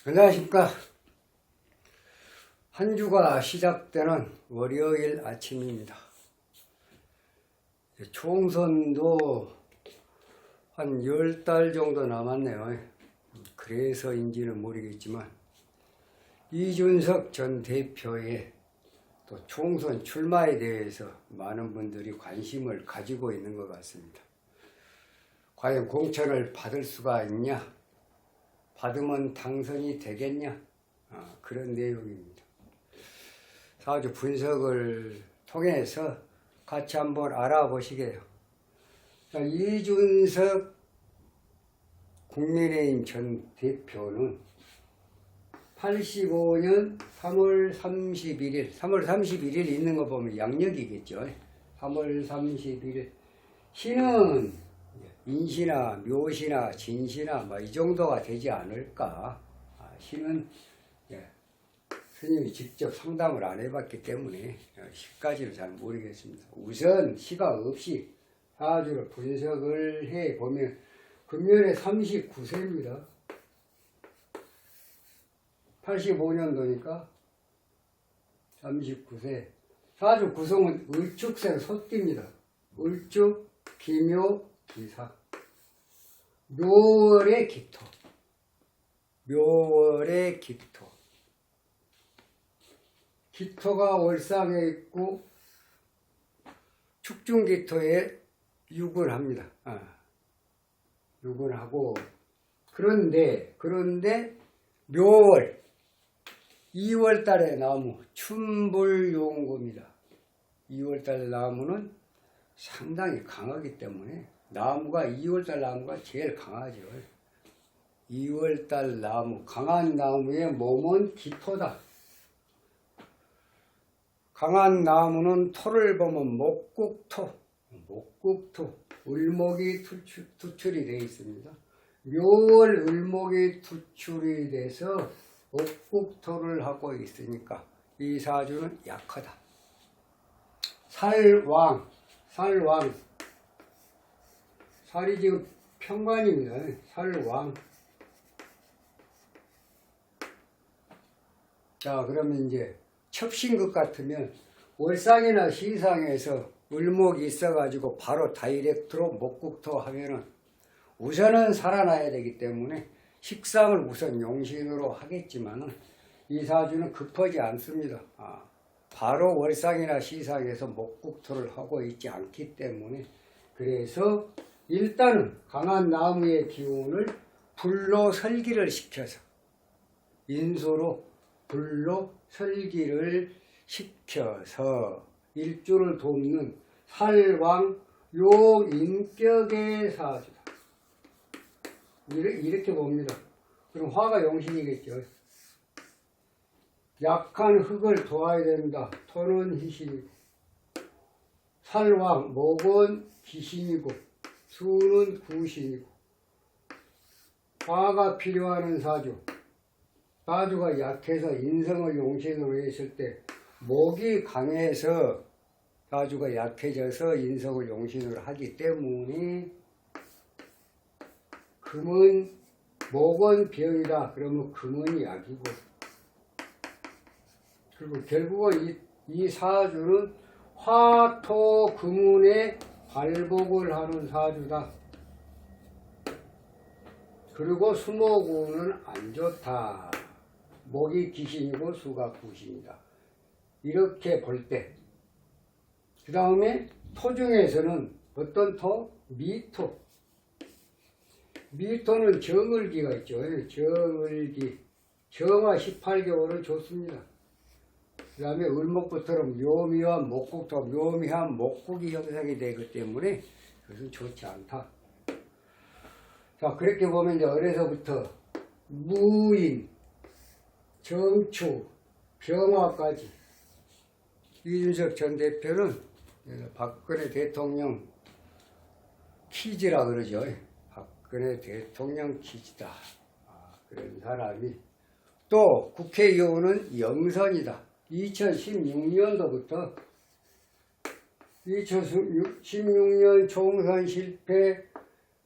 안녕하십니까. 한 주가 시작되는 월요일 아침입니다. 총선도 한 10달 정도 남았네요. 그래서인지는 모르겠지만 이준석 전 대표의 또 총선 출마에 대해서 많은 분들이 관심을 가지고 있는 것 같습니다. 과연 공천을 받을 수가 있냐? 받으면 당선이 되겠냐? 그런 내용입니다. 아주 분석을 통해서 같이 한번 알아보시게요. 이준석 국민의힘 전 대표는 85년 3월 31일 있는 거 보면 양력이겠죠. 3월 31일 신은 인시나 묘시나 진시나 이 정도가 되지 않을까. 시는 스님이 직접 상담을 안 해봤기 때문에 시까지는 잘 모르겠습니다. 우선 시가 없이 사주를 분석을 해보면 금년에 39세입니다. 85년도니까 39세. 사주 구성은 을축생 소띠입니다. 을축, 기묘, 기사. 묘월의 기토. 묘월의 기토. 기토가 월상에 있고 축중기토에 유근합니다. 유근하고 그런데 묘월 2월달에 나무 춘불용구입니다. 2월달 나무는 상당히 강하기 때문에 나무가 2월달 나무가 제일 강하죠. 2월달 나무 강한 나무의 몸은 기토다. 강한 나무는 토를 보면 목국토, 을목이 투출이 되어 있습니다. 묘월 을목이 투출이 돼서 목국토를 하고 있으니까 이 사주는 약하다. 살왕, 살이 지금 평관입니다. 살왕. 자, 그러면 이제 첩신것 같으면 월상이나 시상에서 을목이 있어가지고 바로 다이렉트로 목국토 하면은 우선은 살아나야 되기 때문에 식상을 우선 용신으로 하겠지만은 이 사주는 급하지 않습니다. 바로 월상이나 시상에서 목국토를 하고 있지 않기 때문에 그래서 일단은 강한 나무의 기운을 불로 설기를 시켜서 인수로 불로 설기를 시켜서 일주를 돕는 살왕 요인격의 사주다. 이렇게 봅니다. 그럼 화가 용신이겠죠. 약한 흙을 도와야 된다. 토는 희신이고 살왕 목은 기신이고 수는 구신이고 화가 필요하는 사주. 사주가 약해서 인성을 용신으로 했을 때 목이 강해서 사주가 약해져서 인성을 용신으로 하기 때문에 목은 병이다. 그러면 금은 약이고 그리고 결국은 이 사주는 화토 금운에 발복을 하는 사주다. 그리고 수목운은 안 좋다. 목이 기신이고 수가 구신이다. 이렇게 볼 때 그 다음에 토 중에서는 어떤 토? 미토. 미토는 정을기가 있죠. 정을기. 정화 18개월은 좋습니다. 그 다음에 을목부터는 묘미와 목국토, 묘미한 목국이 형성이 되기 때문에 그것은 좋지 않다. 자, 그렇게 보면 이제 어려서부터 무인, 정추, 병화까지 이준석 전 대표는 박근혜 대통령 키즈라 그러죠. 박근혜 대통령 키즈다. 그런 사람이 또 국회의원은 영선이다. 2016년도부터 2016년 총선 실패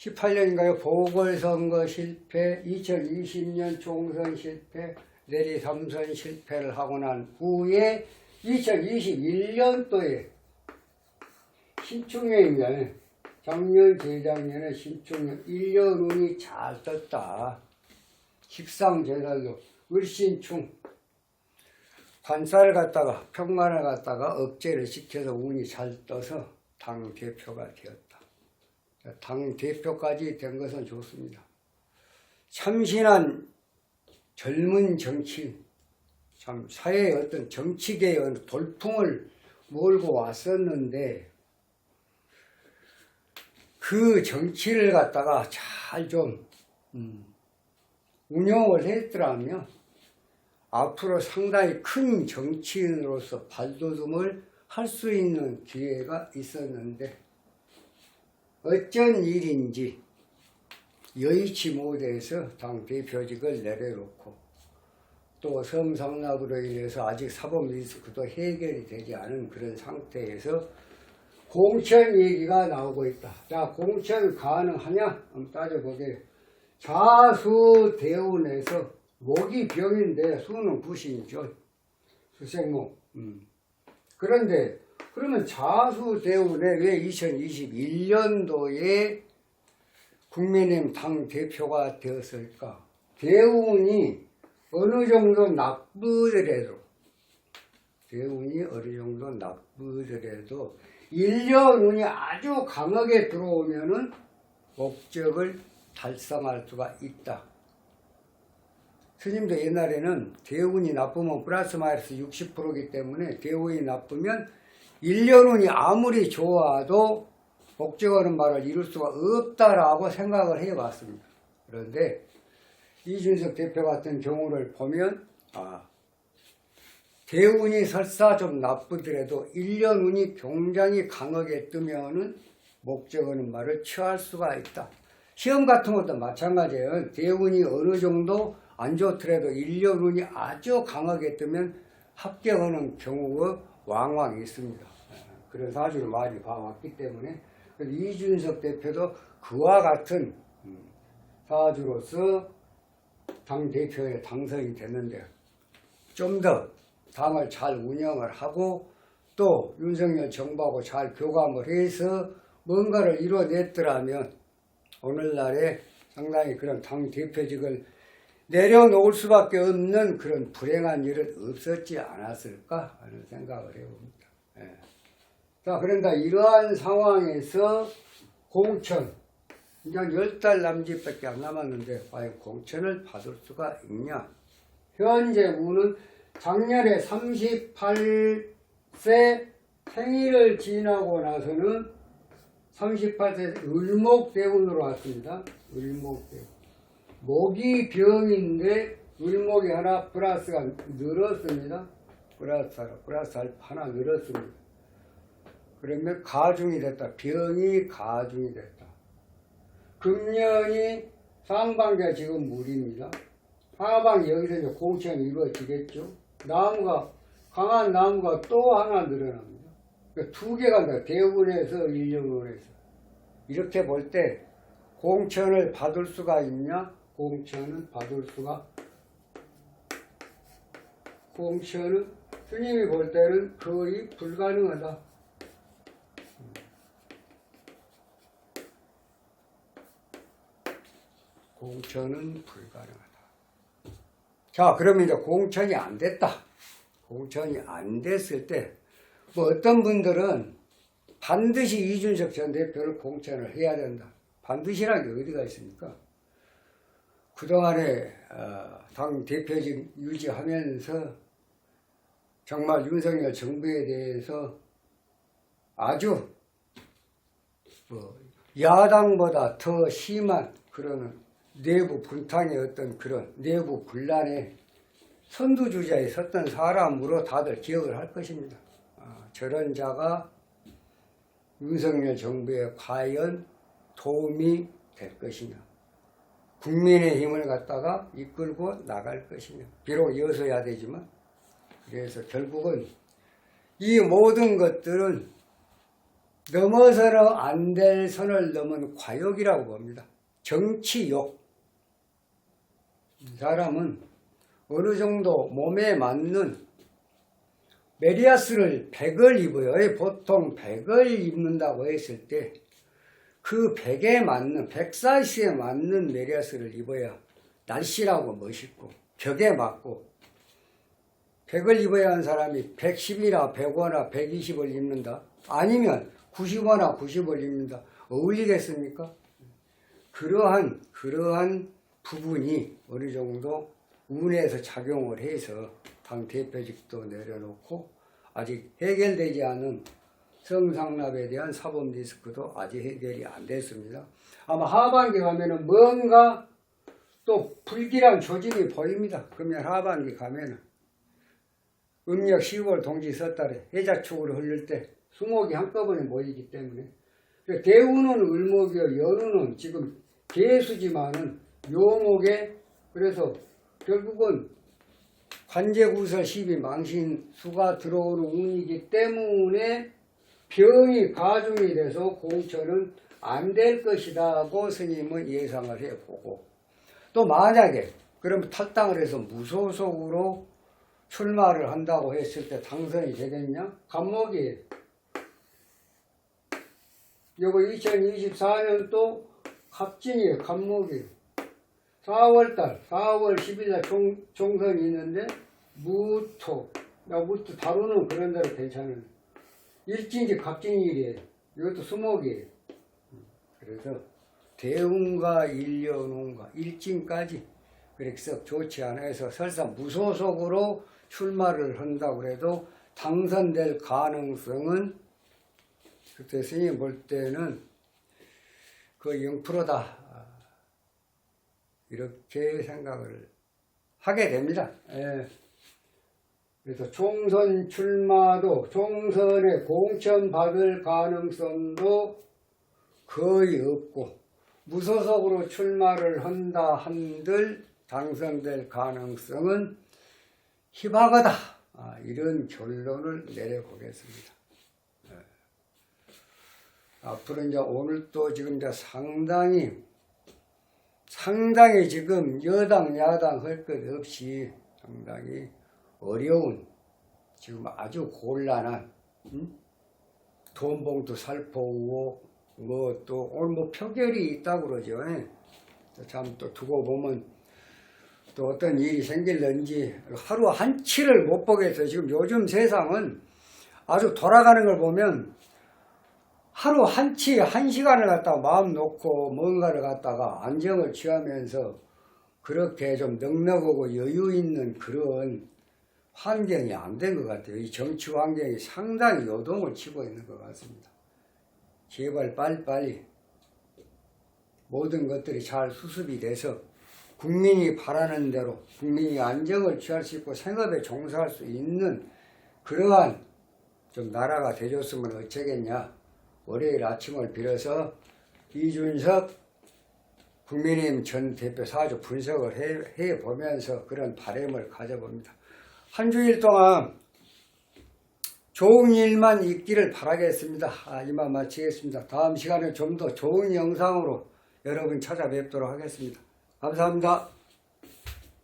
18년인가요? 보궐선거 실패, 2020년 총선 실패, 내리 3선 실패를 하고 난 후에 2021년도에 신축년입니다. 작년, 재작년에 신축년 1년 운이 잘 떴다. 식상제달도 을신충 관사를 갖다가 평관을 갖다가 억제를 시켜서 운이 잘 떠서 당대표가 되었다. 당대표까지 된 것은 좋습니다. 참신한 젊은 정치인, 참 사회의 어떤 정치계의 어느 돌풍을 몰고 왔었는데 그 정치를 갖다가 잘 좀 운영을 했더라면 앞으로 상당히 큰 정치인으로서 발돋움을 할 수 있는 기회가 있었는데 어쩐 일인지 여의치 못해서 당대표직을 내려놓고 또 성상납으로 인해서 아직 사법 리스크도 해결이 되지 않은 그런 상태에서 공천 얘기가 나오고 있다. 자, 공천 가능하냐? 한번 따져보게. 자수대운에서 목이 병인데 수는 부신이죠. 수생목. 그런데 그러면 자수대운에 왜 2021년도에 국민의힘 당대표가 되었을까? 대운이 어느 정도 나쁘더라도 1년 운이 아주 강하게 들어오면은 목적을 달성할 수가 있다. 스님도 옛날에는 대운이 나쁘면 플러스 마이너스 60%이기 때문에 대운이 나쁘면 1년 운이 아무리 좋아도 목적하는 말을 이룰 수가 없다라고 생각을 해봤습니다. 그런데 이준석 대표 같은 경우를 보면 대운이 설사 좀 나쁘더라도 1년 운이 굉장히 강하게 뜨면은 목적하는 말을 취할 수가 있다. 시험 같은 것도 마찬가지예요. 대운이 어느 정도 안 좋더라도 1년 운이 아주 강하게 뜨면 합격하는 경우가 왕왕 있습니다. 그런 사실을 많이 봐왔기 때문에 이준석 대표도 그와 같은 사주로서 당대표에 당선이 됐는데 좀 더 당을 잘 운영을 하고 또 윤석열 정부하고 잘 교감을 해서 뭔가를 이뤄냈더라면 오늘날에 상당히 그런 당대표직을 내려놓을 수밖에 없는 그런 불행한 일은 없었지 않았을까 하는 생각을 해봅니다. 예. 자, 그런데 이러한 상황에서 공천, 이제 10달 남짓밖에 안 남았는데 과연 공천을 받을 수가 있냐? 현재 운은 작년에 38세 생일을 지나고 나서는 38세 을목대운으로 왔습니다. 을목대운. 목이 병인데 을목이 하나 플러스가 늘었습니다. 플러스 하나 늘었습니다. 그러면 가중이 됐다. 병이 가중이 됐다. 금년이 상반기가 지금 물입니다. 하반기 여기서 이제 공천이 이루어지겠죠. 나무가, 강한 나무가 또 하나 늘어납니다. 그러니까 두 개가 다 대운에서 일령운에서. 이렇게 볼 때 공천을 받을 수가 있냐? 공천은 스님이 볼 때는 거의 불가능하다. 공천은 불가능하다. 자, 그러면 이제 공천이 안 됐다. 공천이 안 됐을 때, 뭐 어떤 분들은 반드시 이준석 전 대표를 공천을 해야 된다. 반드시라는 게 어디가 있습니까? 그동안에 당 대표직 유지하면서 정말 윤석열 정부에 대해서 아주 야당보다 더 심한 그런 내부 분탕의 어떤 그런 내부 분란에 선두주자에 섰던 사람으로 다들 기억을 할 것입니다. 저런 자가 윤석열 정부에 과연 도움이 될 것이냐, 국민의 힘을 갖다가 이끌고 나갈 것이냐. 비록 여서야 되지만, 그래서 결국은 이 모든 것들은 넘어서는 안 될 선을 넘은 과욕이라고 봅니다. 정치욕. 사람은 어느 정도 몸에 맞는 메리아스를 100을 입어요. 보통 100을 입는다고 했을 때 그 100에 맞는 100 사이즈에 맞는 메리아스를 입어야 날씬하고 멋있고 벽에 맞고 100을 입어야 하는 사람이 110이나 105나 120을 입는다. 아니면 95나 90을 입는다. 어울리겠습니까? 그러한 부분이 어느 정도 운에서 작용을 해서 당 대표직도 내려놓고 아직 해결되지 않은 성상납에 대한 사법 리스크도 아직 해결이 안 됐습니다. 아마 하반기 가면은 뭔가 또 불길한 조짐이 보입니다. 그러면 하반기 가면은 음력 10월 동지 섣달에 해자축으로 흐를 때 수목이 한꺼번에 모이기 때문에 대우는 을목이요 연우는 지금 개수지만은 묘목에 그래서 결국은 관제구설 12 망신수가 들어오는 운이기 때문에 병이 가중이 돼서 공천은 안 될 것이다 하고 스님은 예상을 해보고 또 만약에 그럼 탈당을 해서 무소속으로 출마를 한다고 했을 때 당선이 되겠냐? 간목이 이거 2024년도 갑진이에요. 간목이 4월달 4월 10일날 총선이 있는데 무토 다루는 그런 대로 괜찮은 일진지 갑진일이에요. 이것도 수목이에요. 그래서 대운과 일년운과 일진까지 그렇게 썩 좋지 않아 해서 설사 무소속으로 출마를 한다고 해도 당선될 가능성은 그때 스님 볼 때는 거의 0%다. 이렇게 생각을 하게 됩니다. 예. 그래서 총선 출마도 총선에 공천받을 가능성도 거의 없고 무소속으로 출마를 한다 한들 당선될 가능성은 희박하다. 이런 결론을 내려보겠습니다. 예. 앞으로 이제 오늘 또 지금 이제 상당히 지금 여당 야당 할 것 없이 상당히 어려운 지금 아주 곤란한 돈봉투 살포 의혹 또 오늘 표결이 있다고 그러죠. 참 또 두고 보면 또 어떤 일이 생길는지 하루 한치를 못 보겠어요. 지금 요즘 세상은 아주 돌아가는 걸 보면 하루 한치 한 시간을 갖다가 마음 놓고 뭔가를 갖다가 안정을 취하면서 그렇게 좀 넉넉하고 여유 있는 그런 환경이 안 된 것 같아요. 이 정치 환경이 상당히 요동을 치고 있는 것 같습니다. 제발 빨리빨리 모든 것들이 잘 수습이 돼서 국민이 바라는 대로 국민이 안정을 취할 수 있고 생업에 종사할 수 있는 그러한 좀 나라가 되줬으면 어쩌겠냐. 월요일 아침을 빌어서 이준석 국민의힘 전 대표 사주 분석을 해보면서 그런 바람을 가져봅니다. 한 주일 동안 좋은 일만 있기를 바라겠습니다. 이만 마치겠습니다. 다음 시간에 좀 더 좋은 영상으로 여러분 찾아뵙도록 하겠습니다. 감사합니다.